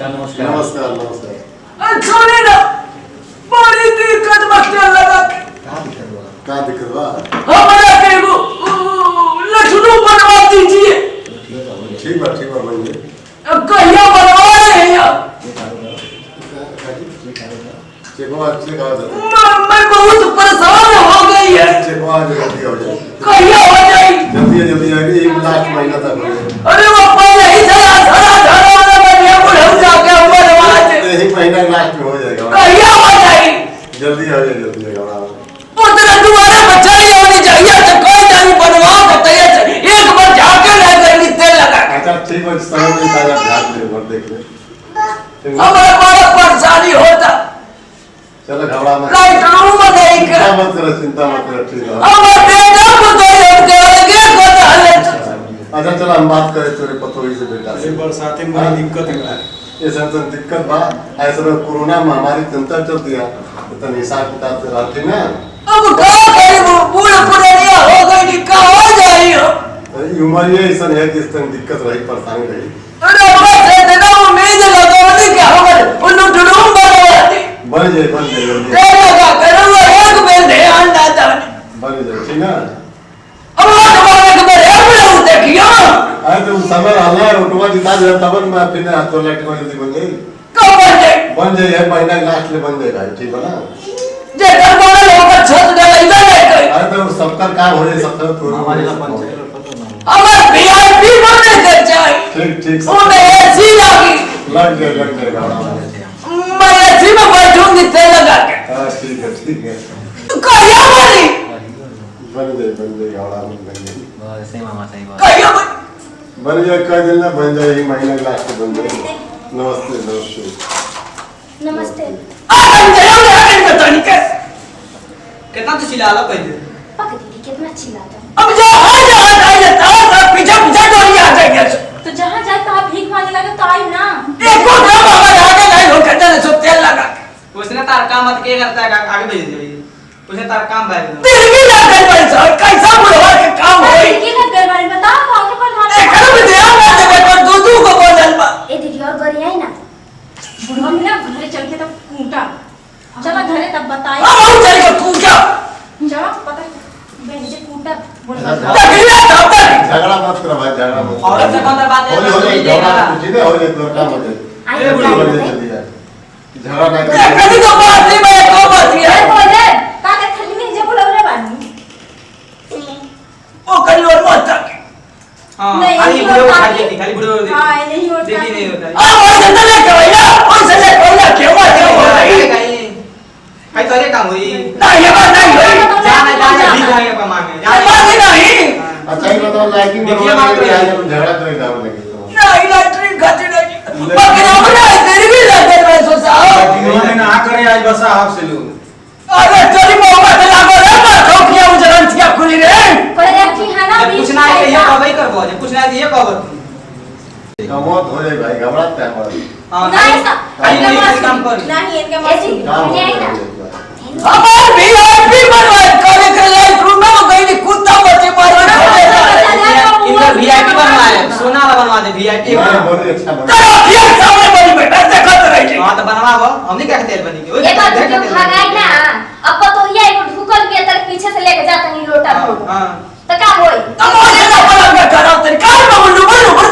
नमस्कार नमस्कार नमस्कार। सुने ना बड़ी दिक्कत मस्ते लगा क्या दिक्कत बा? हमारा के वो लखनऊ बनवा दीजिए। ठीक बा बन अब कहिया बनवा रहे हैं यार? मैं बहुत परेशान हो गई है। जल्दी हो जाए। कहिया हो जाए? जल्दी आएगी, एक लास्ट महीना तक हो जाए। अरे वो पहले ही चला वाला बढ़िया बुढ़ऊ जाके बनवा दे। एक महीना लास्ट में हो जाएगा। कहिया हो जाए? जल्दी हो जाएगा। उतना तुम्हारे बच्चा ही होनी चाहिए तो कोई नहीं बनवा सकता है। एक बार जाके ले गई तेल लगा। अच्छा ठीक है, समय में ताजा ध्यान दे और देख ले। हमारा बड़ा परेशानी होता। चलो घबरा मत। लाइट रूम में देख। चिंता मत करो ठीक है। अब बेटा को तो लड़के लगे को डाले। अच्छा चलो हम बात करें तेरे पतोही से बेटा से। बरसाते में बड़ी दिक्कत है। ये सब दिक्कत बा। ऐसा कोरोना महामारी तंत्र चल दिया तो हिसाब किताब से रहते ना। अब क्या करें वो पूरा पुरानिया हो गई कि कहाँ हो जाएगी हो? उम्र ये ऐसा है कि इस तरह दिक्कत रही परेशानी रही। अरे बस इतना उम्मीद लगावती कि हमारे उन्होंने ड्रूम बनवाती। बन जाए तेल लगा कर वो एक बेल ध्यान डालता बन जाए ठीक है। अब वो तुम्हारे के मेरे अपने देखियो। अरे तो समय रहना है ऑटोमा जिता दे तब मैं फिर तो लाइट को जल्दी बन जाए। कब बन जाए महीना लास्ट में बन जाएगा ठीक है ना। जे घर वाले लोग का छत डालेगा नहीं। अरे तो सबका काम हो जाए सबका तो हमारे का पंचायत हमारे वीआईपी बने के चाहिए। ठीक उन्हें एसी लग जाएगा। मैं एसी में बैठूंगी तेल लगा के। हां ठीक है। कहिया बनी? बन जाएगा बन जाए। सही मामा सही बात। कहिया बन जाए कह देना बन जाए एक महीना लास्ट में बन जाए। नमस्ते नमस्ते। कितना तो चिल्ला लो पहले। पक दीदी कितना चिल्लाता है। अब जहाँ जाए पीछे डोरी आ जाएगी। तो जहाँ जाए तो आप भीख मांगे लगे तो आई ना। देखो काम हमारे आगे नहीं हो करते ना सब तेल लगा के। उसने तार काम मत के करता है आगे भेज दे। उसने तार काम भाई तेल भी लग गई पैसा कैसा बुढ़वा के काम होई। की लग गई बारी बताओ कौन पर हम। एक भी ध्यान ना देवे पर दूधू को बोलल बा। ए दीदी और गरी आई ना। बुढ़वा में ना घरे चल के तब कूटा। चलो घरे तब बताई। अब हम चल के कूटा। जाओ पता बहन से कूटा बुढ़वा। तकलीफ तब तक झगड़ा मत करो भाई झगड़ा मत। औरत से कौन बात है? हो जाए झगड़ा ठीक है हो जाए तो काम हो जाए। आई जल्दी जाए झगड़ा ना कभी तो बात नहीं मैं को बात अरे है। बोले का के थली में जे बुलावले बानी। ओ कल और मत तक। हां नहीं, खाली नहीं बुढ़ो होता खा है। देती खाली बुढ़ो हां नहीं होता। देखी नहीं होता है। अब वो जितना ले के भैया और से ले भैया क्यों बात हो रही? भाई तोरे काम हुई। नहीं ये बात नहीं हुई। जाना भी जाएगा कमा के। बात नहीं। अच्छा ये बताओ लाइटिंग देखिए बात तो है। झगड़ा तो दाव लगे नहीं लैट्रिन खाती नहीं। बाकी अपना तेरी भी लगे मैं सोचा। उन्होंने ना करे आज बस आप से लो। अरे तेरी मोहब्बत लागो रे मत ठोकिया उजरन थिया खुली रे। करे की है ना जब कुछ ना है ये कब कर बोले कुछ ना है ये कब कमोत हो जाए भाई घबराता है हमारा। हां नहीं नहीं काम कर नहीं इनके मर्जी काम हो नहीं ना। जाएगा। हमार वीआईपी बनवाए करे के लाइट रूम में गई कुत्ता बच्चे मार इधर वीआईपी बनवाए सोना वाला बनवा दे वीआईपी बहुत अच्छा बना। तेरा फिर सामने बनी बैठा देखत रही। हां तो बनवाओ हमने क्या तेल बनी के एक बार जो खगाई ना अब तो ये एक ढुकल के तर पीछे से लेके जाता नहीं लोटा को। हां तो क्या होई? अब मुझे ना पता मैं करा तेरे कार में बोल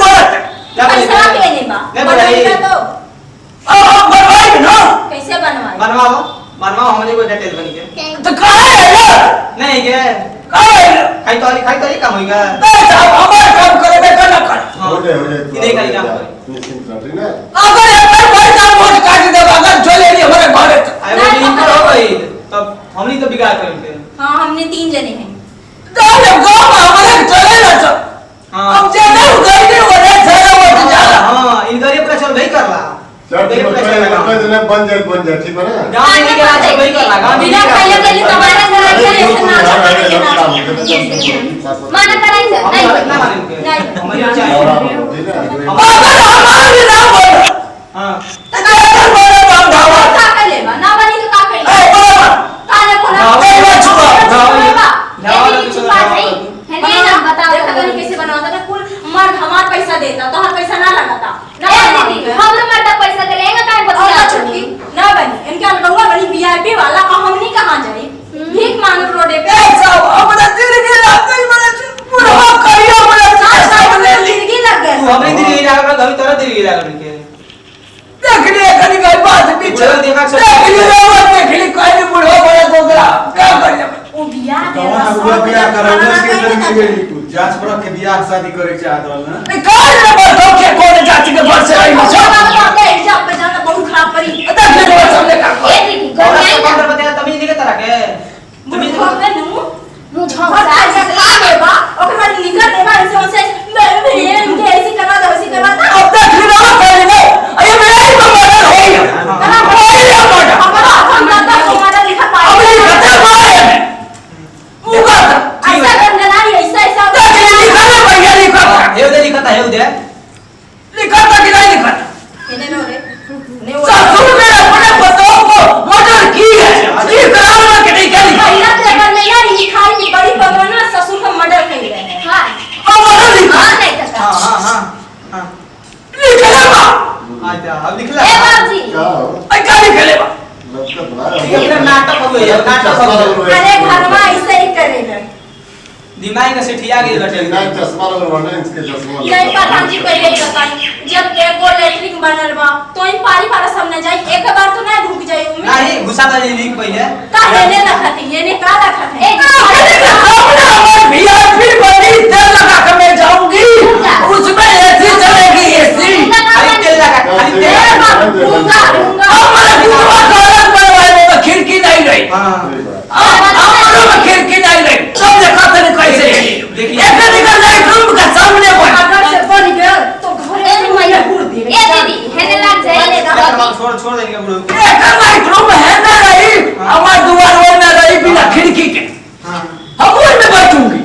बोलत। क्या पैसा के नहीं बा। नहीं बोलाई तो अब बनवाए ना कैसे बनवाए? बनवाओ हमने कोई तेल बनी के तो कहां है यार? नहीं के कहां है? खाई तो काम होगा पैसा हमारा काम करे बेटा ना कर। हो जाए नहीं करी काम करे निश्चिंत रह ठीक ना। अगर एक बार पैसा वोट काट दे अगर चले नहीं हमारे घरे तो अरे वो इंटर हो गई तब हमने तो बिगाड़ करेंगे। हां हमने 3 जने हैं। तो गांव में हमारे चले ना तो हां अब जे नहीं गई नहीं वो रे चला वो जाला। हां इनका ये पूरा चल भाई कर रहा चल ठीक है बन जाए ठीक है ना। गांव में के राजा भाई कर रहा गांव में बिना पहले पहले तुम्हारे घर के इतना माना कराई से नहीं ना मानेंगे नहीं हमारे चाहिए ठीक है। अगर हमारे ना बोल हां तो कैसे बोले बाप धावा का कर लेबा ना बनी तो का कर ए लेबा बोला काले कोना ए वो छुपा ये छुपा नहीं है नहीं ना बताओ खगन कैसे बनाता था कुल मर्द हमार पैसा देता तो हर पैसा ना लगाता ना दीदी हम मर्द पैसा आगे पर गमी तरह देवी गिरा करके देख लिया कनी का बात पीछे बुढ़ो देखा सब देख लिया वो देख ली कोई नहीं बुढ़ो बड़ा दोगला क्या कर ले ओ बियाह दे कौन हुआ बियाह कराने के अंदर मिल गई तू जांच पड़ा के बियाह शादी करे चाहत रहल ना निकाल ले बस हो के कौन जाति के घर से आई मचा एग्जाम पे जाना बहुत खराब पड़ी देख ले वो सामने का ए दीदी और गौराई सब अंदर बताया तभी नहीं के तरह के तभी मुझे में नु मुझे झगड़ा देबा ओके बाद निकल देबा ऐसे से मैं ये ऐसे करवा दो ऐसे करवा दो अब देख ले वो कर ले अरे मेरा ही मर्डर हो गया मर्डर हमारा हम दादा हमारा लिखा पाए अब ये बता मारे मुगा ऐसा करना नहीं ऐसा ऐसा देख ले लिखा है भैया लिखा हे उधर लिखा था हे उधर लिखा था कि नहीं लिखा इन्हें नो रे ने ससुर ने अपने पतों को मर्डर की है ये कराना कि नहीं क्या लिखा पहिला पेपर में यार लिखाई की बड़ी पगना ससुर का मर्डर कर रहे हैं हां अब मर्डर लिखा हां नहीं करता हां लिखा है अच्छा अब लिखला ए बाबूजी क्या हो आई क्या लिखा ले लड़का तुम्हारा ये फिर नाटक हो गया नाटक हो गया अरे घर में ऐसे ही करेगा दिमाग का सेठिया गई बटे नहीं चश्मा लगा वरना इसके चश्मा नहीं प्रधान जी पहले ही बताई जब एक और लेटरिन बनल बा तो इन पारी पारा सब न जाई एक बार तो नहीं रुक जाई उम्मीद नहीं घुसा था लिंक पहले का लेने रखत ये ने का रखत है भैया फिर बड़ी तेल लगा कर मैं जाऊंगी उसमें एसी चलेगी एसी खाली तेल लगा खाली ए तेल बाबू दूंगा दूंगा हमारे दूसरा गलत बनवाने में खिड़की नहीं रही हमारे में खिड़की नहीं रही सब देखा थे कैसे देखिए। एक निकल जाए रूम का सामने पर अगर से बन गया तो घरे में मैया पूर दे ए दीदी हेने लग जाए छोड़ देंगे बुढ़ो एक नाइट रूम है ना रही हमारे दुआर वो में रही बिना खिड़की के हम वहीं में बैठूंगी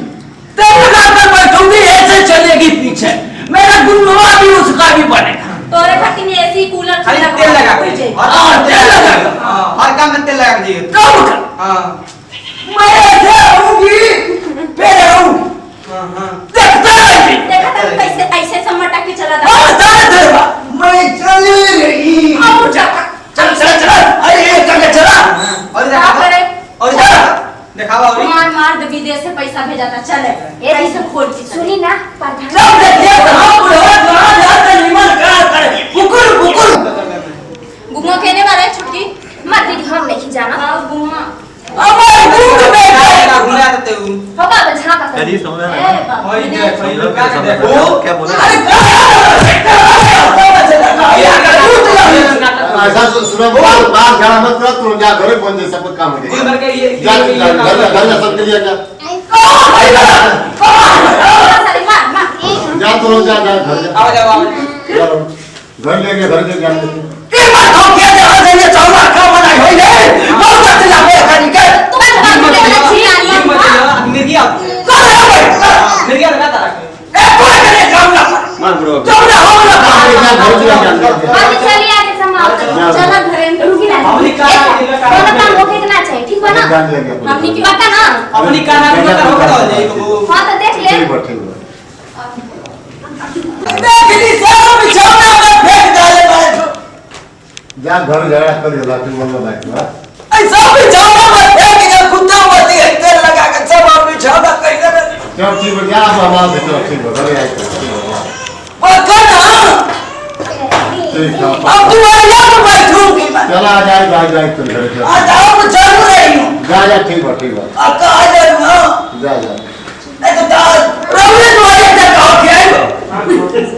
तेरे घर में बैठूंगी ऐसे चलेगी पीछे मेरा गुनवा भी उसका भी बनेगा तोरे खातिर में एसी कूलर खाली तेल लगा के हाँ, तेल लगा के। हर काम में तेल लगा दिए कब का हां मैं ऐसे आऊंगी फिर आऊंगी हां देखता रही देखा था कैसे ऐसे समटा के चला था हाँ सारे देवा मैं चली रही आओ जा चल चल चल अरे ये करके चला और क्या करे और दिखावा और मार मार दे विदेश से पैसा भेजा था चले ए ऐसे खोल के सुनी ना प्रधान सब देखिए कहाँ बुढ़वा कहाँ जाता निमन कहाँ करे बुकुर बुकुर गुम्मा कहने वाला है छुट्टी मत दीदी हम नहीं जाना हाँ गुम्मा हमारे दूध में क्या घुमा देते हो हो बाबा झाका कर यदि समझ ए बाबा ओए देख ओए लोग क्या देखो क्या बोला अरे ऐसा सुनो बाल झाड़ा मत करो तुम जा घरे पहुंच जाए सब काम हो कोई मर के ये जा घर सब के लिए जा सारी मार मार जा तो जा जा घर जा आओ जाओ आओ घर लेके घर के ज्ञान देते ये बात हो गया जहाँ से ये चौरा का बनाई हुई है बहुत अच्छी लगे खानी के तुम बात करना चाहिए मत मिर्गी आओ कौन है भाई मिर्गी लगा था ए कोई करे काम ना मान ब्रो चौरा हो ना घर के ज्ञान देते बाबू चली आके संभाल चला घरे में रुकी ना हमनी का दोनों काम होके ना चाहिए ठीक बा ना ज्ञान लेके हमनी की पता ना अपनी का नाम को करो करो जाएगा हां तो देख ले ठीक बात ठीक देख ली सब बिछौना में फेंक डाले भाई जा घर झगड़ा कर दिया फिर मन में लाइक ऐसा बिछौना में फेंक के कुत्ता मती है तेल लगा के सब बिछौना कैसे चल ठीक है जा हमारा से चल ठीक है घर आई पकड़ ना ठीक है अब तू आया तो बैठूंगी मैं चला जाए जा जाए तो घर के आ जाओ मैं चल रही हूँ जा जा ठीक है आ कहा जाए ना जा जा नहीं तो रवि तुम्हारे क्या कहो क्या है